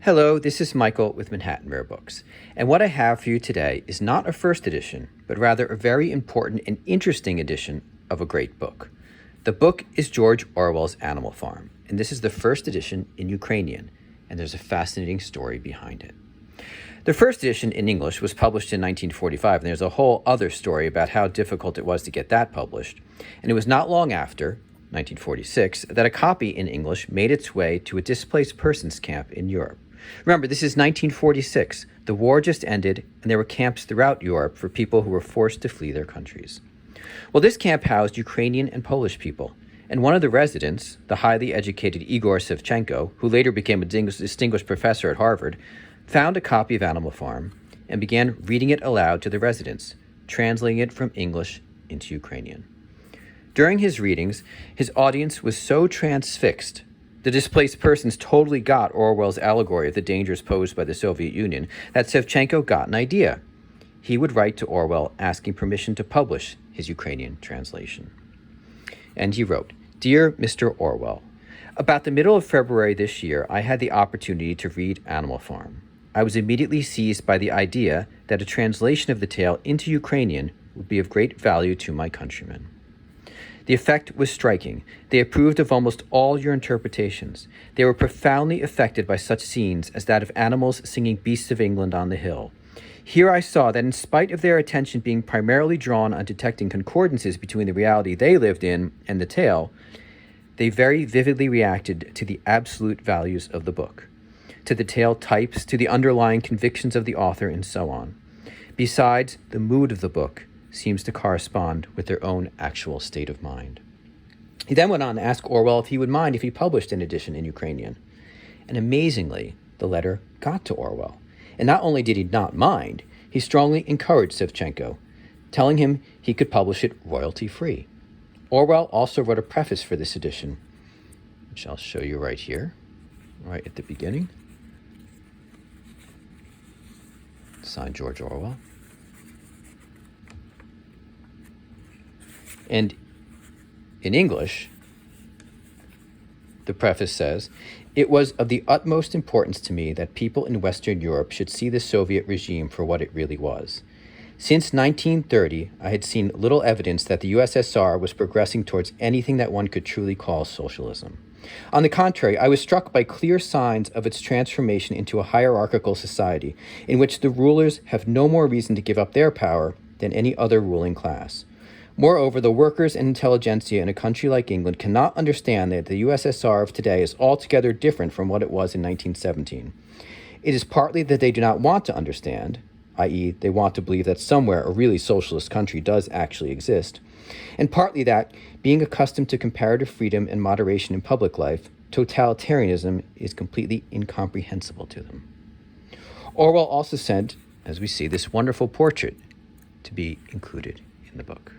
Hello, this is Michael with Manhattan Rare Books, and what I have for you today is not a first edition, but rather a very important and interesting edition of a great book. The book is George Orwell's Animal Farm, and this is the first edition in Ukrainian, and there's a fascinating story behind it. The first edition in English was published in 1945, and there's a whole other story about how difficult it was to get that published, and it was not long after, 1946, that a copy in English made its way to a displaced persons camp in Europe. Remember, this is 1946. The war just ended, and there were camps throughout Europe for people who were forced to flee their countries. Well, this camp housed Ukrainian and Polish people, and one of the residents, the highly educated Igor Sevchenko, who later became a distinguished professor at Harvard, found a copy of Animal Farm and began reading it aloud to the residents, translating it from English into Ukrainian. During his readings, his audience was so transfixed. The displaced persons totally got Orwell's allegory of the dangers posed by the Soviet Union that Sevchenko got an idea. He would write to Orwell asking permission to publish his Ukrainian translation. And he wrote, "Dear Mr. Orwell, about the middle of February this year, I had the opportunity to read Animal Farm. I was immediately seized by the idea that a translation of the tale into Ukrainian would be of great value to my countrymen. The effect was striking. They approved of almost all your interpretations. They were profoundly affected by such scenes as that of animals singing Beasts of England on the hill. Here I saw that in spite of their attention being primarily drawn on detecting concordances between the reality they lived in and the tale, they very vividly reacted to the absolute values of the book, to the tale types, to the underlying convictions of the author, and so on. Besides, the mood of the book seems to correspond with their own actual state of mind." He then went on to ask Orwell if he would mind if he published an edition in Ukrainian. And amazingly, the letter got to Orwell. And not only did he not mind, he strongly encouraged Sevchenko, telling him he could publish it royalty-free. Orwell also wrote a preface for this edition, which I'll show you right here, right at the beginning. Signed George Orwell. And in English, the preface says, "It was of the utmost importance to me that people in Western Europe should see the Soviet regime for what it really was. Since 1930, I had seen little evidence that the USSR was progressing towards anything that one could truly call socialism. On the contrary, I was struck by clear signs of its transformation into a hierarchical society in which the rulers have no more reason to give up their power than any other ruling class. Moreover, the workers and intelligentsia in a country like England cannot understand that the USSR of today is altogether different from what it was in 1917. It is partly that they do not want to understand, i.e., they want to believe that somewhere a really socialist country does actually exist, and partly that, being accustomed to comparative freedom and moderation in public life, totalitarianism is completely incomprehensible to them." Orwell also sent, as we see, this wonderful portrait to be included in the book.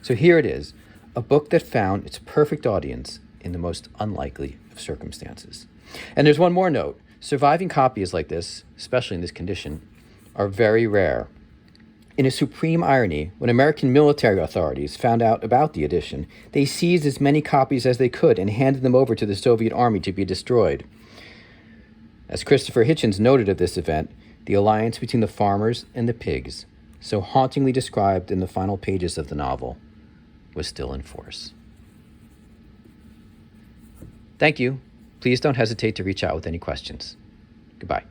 So here it is, a book that found its perfect audience in the most unlikely of circumstances. And there's one more note. Surviving copies like this, especially in this condition, are very rare. In a supreme irony, when American military authorities found out about the edition, they seized as many copies as they could and handed them over to the Soviet army to be destroyed. As Christopher Hitchens noted of this event, the alliance between the farmers and the pigs, so hauntingly described in the final pages of the novel, was still in force. Thank you. Please don't hesitate to reach out with any questions. Goodbye.